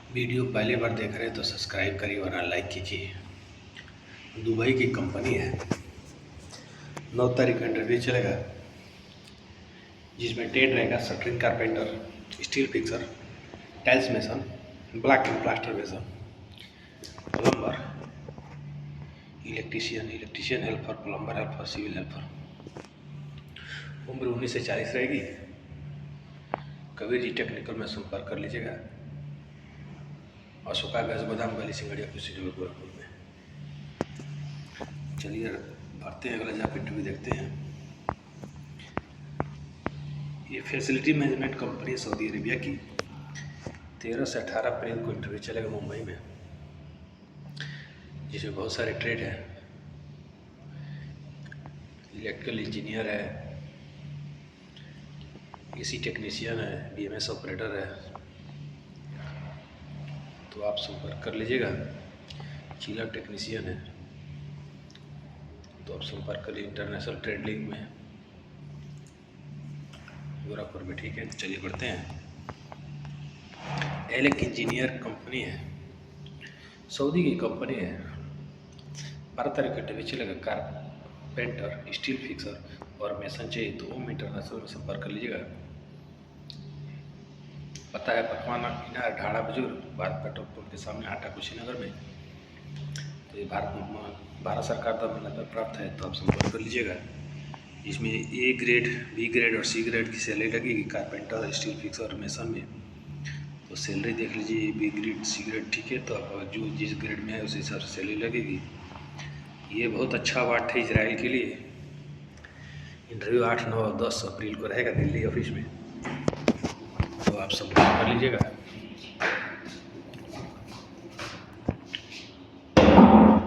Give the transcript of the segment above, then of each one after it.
Video पहली बार देख रहे हैं तो सब्सक्राइब करिए वरना लाइक कीजिए। दुबई की कंपनी है, 9 तारीख का इंटरव्यू चलेगा जिसमें ट्रेड रहेगा shuttering carpenter, steel fixer, tiles mason, block and plaster mason, plumber, electrician helper, plumber helper, civil helper. उम्र 19 से 40 रहेगी। कबीर जी टेक्निकल में संपर्क कर लीजिएगा। अशोका गैस बादाम गली सिंगड़िया कुछ गोरखपुर में। चलिए बढ़ते हैं, अगला जहाँ पे इंटरव्यू देखते हैं। ये facility management company Saudi Arabia की 13 से 18 अप्रैल को इंटरव्यू चलेगा मुंबई में, जिसमें बहुत सारे ट्रेड हैं। इलेक्ट्रिकल इंजीनियर है, एसी टेक्नीशियन है, बीएमएस ऑपरेटर है, तो आप संपर्क कर लीजिएगा। चिलर टेक्नीशियन है तो आप संपर्क करिए इंटरनेशनल ट्रेड लिंक में गोरखपुर में। ठीक है, चलिए बढ़ते हैं। एलेक इंजीनियर कंपनी है, सऊदी की कंपनी है। 12 तारीख का इंटरव्यू चलेगा। कारपेंटर, स्टील फिक्सर और मेसन चाहिए तो ओम इंटरनेशनल में संपर्क कर लीजिएगा। पता है पकवाना किनार ढाड़ा बुजुर्ग, भारत पेट्रोल पंप के सामने आटा कुशीनगर में। तो ये भारत सरकार द्वारा मान्यता प्राप्त है तो आप संपर्क कर लीजिएगा। इसमें ए ग्रेड, बी ग्रेड और सी ग्रेड की सैलरी लगेगी। कारपेंटर, स्टील फिक्सर और मेसन में तो सैलरी देख लीजिए, बी ग्रेड, सी ग्रेड। ठीक है, तो आप जो जिस ग्रेड में है उस हिसाब से सैलरी लगेगी। ये बहुत अच्छा अवार्ड है इजराइल के लिए। इंटरव्यू 8, 9 और 10 अप्रैल को रहेगा दिल्ली ऑफिस में, तो आप संपर्क कर लीजिएगा।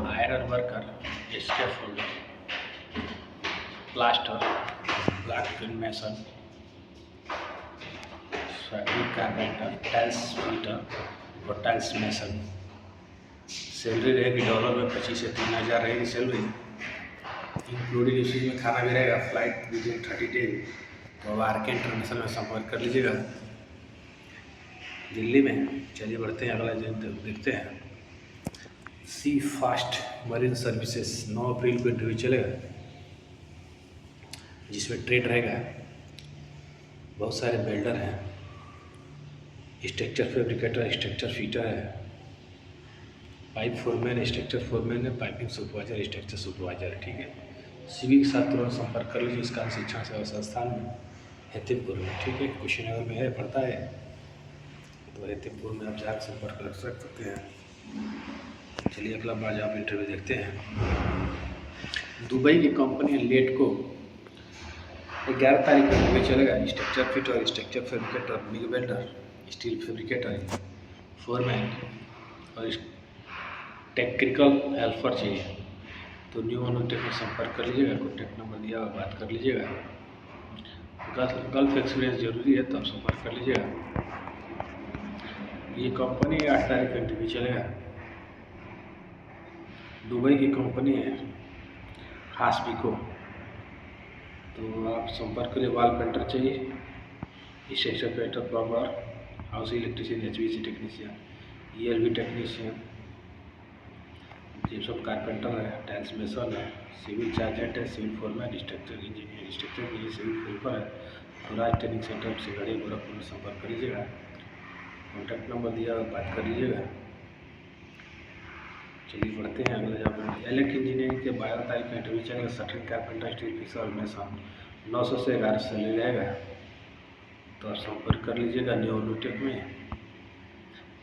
Iron worker, scaffolder, plaster, block and mason, fabric carpenter, tiles fitter और टाइल्स मेसन। सैलरी रहेगी डॉलर में 25 से 3000 रहेगी सैलरी, इंक्लूडिंग इसी में खाना भी रहेगा। Flight with in 30 days. तो अब आर के इंटरनेशनल में संपर्क कर लीजिएगा दिल्ली में। चलिए बढ़ते हैं, अगला दिन देखते हैं। सी फास्ट मरीन सर्विसेज 9 अप्रैल को इंटरव्यू चलेगा, जिसमें ट्रेड रहेगा। बहुत सारे बिल्डर हैं, स्ट्रक्चर फैब्रिकेटर, स्ट्रक्चर फिटर है, पाइप फोरमैन, स्ट्रक्चर फोरमैन है, पाइपिंग सुपरवाइजर, स्ट्रक्चर सुपरवाइजर है। ठीक है, सीवी के साथ तुरंत संपर्क कर लीजिए। इसका शिक्षण सेवा संस्थान में हेतिमपुर में। ठीक है, कुशीनगर में है, पड़ता है, तो हेतिमपुर में आप जाकर संपर्क कर सकते हैं। चलिए अगला बार आप इंटरव्यू देखते हैं। दुबई की कंपनी लेटको 11 तारीख को इंटरव्यू चलेगा। Structure fitter, structure fabricator, MiG welder, steel fabricator, foreman और टेक्निकल हेल्पर चाहिए तो न्यू टेक में संपर्क कर लीजिएगा। कॉन्टैक्ट नंबर दिया हुआ, बात कर लीजिएगा। गल्फ एक्सपीरियंस जरूरी है तो आप संपर्क कर लीजिएगा। ये कंपनी 8 तारीख का इंटरव्यू चलेगा। दुबई की कंपनी है हास्पिको, तो आप संपर्क करिए। वाल पेंटर चाहिए, structure painter, plumber, house electrician, HVAC technician, ELV technician, gypsum carpenter है, टाइल्स मेसन है, सिविल चार्जेंट है, civil foreman, structure engineer, civil helper है। तो राज ट्रेनिंग सेंटर सिंगड़िया गोरखपुर में संपर्क कर लीजिएगा। कॉन्टैक्ट नंबर दिया हुआ, बात कर लीजिएगा। चलिए बढ़ते हैं, अगला जॉब। एलेक इंजीनियरिंग के 12 तारीख का इंटरव्यू चलेगा। शटरिंग कारपेंटर, स्टील फिक्सर और मेसन 900 से 1100 सैलरी रहेगा, तो आप संपर्क कर लीजिएगा न्यू टेक में।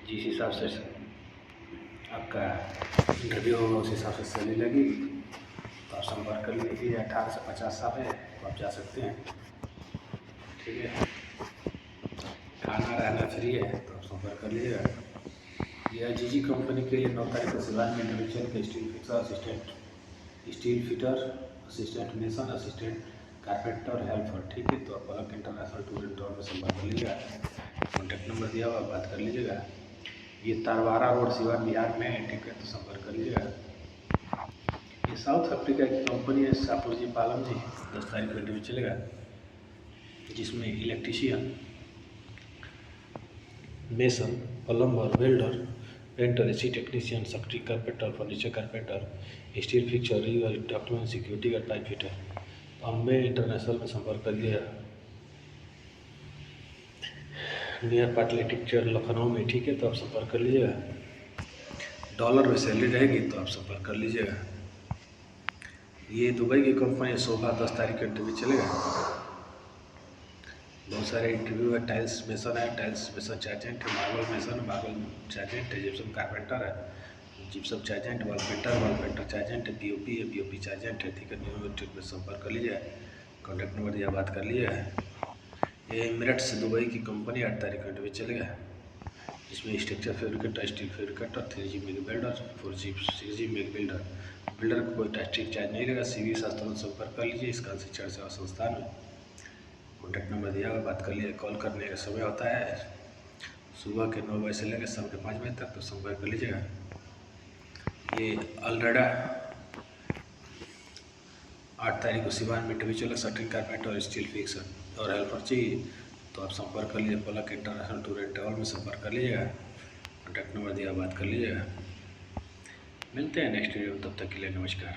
जिस हिसाब से आपका इंटरव्यू होगा उस हिसाब से सैलरी लगेगी, तो आप संपर्क कर लीजिए। 18 से 50 साल है तो आप जा सकते हैं। ठीक है, खाना रहना फ्री है तो आप संपर्क कर लीजिएगा। यह जीजी कंपनी के लिए 9 तारीख को सिवान में इंटरव्यू चलेगा। Steel fixer assistant, steel fitter assistant, mason assistant, carpenter helper. ठीक है, तो आप अलग इंटरनेशनल टूर एंड ट्रैवल में संपर्क कर लीजिएगा। कॉन्टैक्ट नंबर दिया हुआ, बात कर लीजिएगा। ये तारवारा रोड सिवान बिहार में है। ठीक है, तो संपर्क कर लीजिएगा। ये साउथ अफ्रीका की कंपनी है शाहपुर जी पालम जी, 10 तारीख को इंटरव्यू चलेगा, जिसमें electrician, mason, plumber, welder, painter, AC technician, secretary carpenter, furniture carpenter, steel fixer, river, document, security guard, pipe fitter. Ambe international में संपर्क करिए। नियर पाटलिपुत्र लखनऊ में, ठीक है, तो आप संपर्क कर लीजिएगा। डॉलर में सैलरी रहेगी तो आप संपर्क कर लीजिएगा। ये दुबई की कंपनी शोभा 10 तारीख का इंटरव्यू चलेगा। बहुत सारे इंटरव्यू है। टाइल्स मेसन है, टाइल्स मेसन चार्जेंट है, मार्बल मेसन, मार्बल चार्जेंट है, जिप्सम कारपेंटर है, जिप्सम चार्जेंट, वॉल पेंटर चार्जेंट है, पीओपी है, पीओपी चार्जेंट है, ठीक है। न्यू में संपर्क कर लीजिए। कॉन्टैक्ट नंबर दिया, बात कर लीजिए। ये एमिरेट्स दुबई की कंपनी 8 तारीख का इंटरव्यू चलेगा। इसमें structure fabricator, steel fabricator, 3G मिल बिल्डर, 4G 6G मिल बिल्डर। बिल्डर को कोई टेस्टिंग चार्ज नहीं रहेगा। CV के साथ तुरंत संपर्क कर लीजिए इस शिक्षण सेवा संस्थान में। कॉन्टैक्ट नंबर दिया हुआ, बात कर लिए। कॉल करने का समय होता है सुबह के 9 बजे से लेकर शाम के 5 बजे तक, तो संपर्क कर लीजिएगा। ये अल्रेडा 8 तारीख को सिवान में इंटरव्यू चला। शटरिंग कारपेंटर और स्टील फिक्सर और हेल्पर चाहिए तो आप संपर्क कर लीजिए। पलक इंटरनेशनल टूर एंड ट्रैवल में संपर्क कर लीजिएगा। कॉन्टैक्ट नंबर दिया, बात कर लीजिएगा। मिलते हैं नेक्स्ट वीडियो में, तब तक के लिए नमस्कार।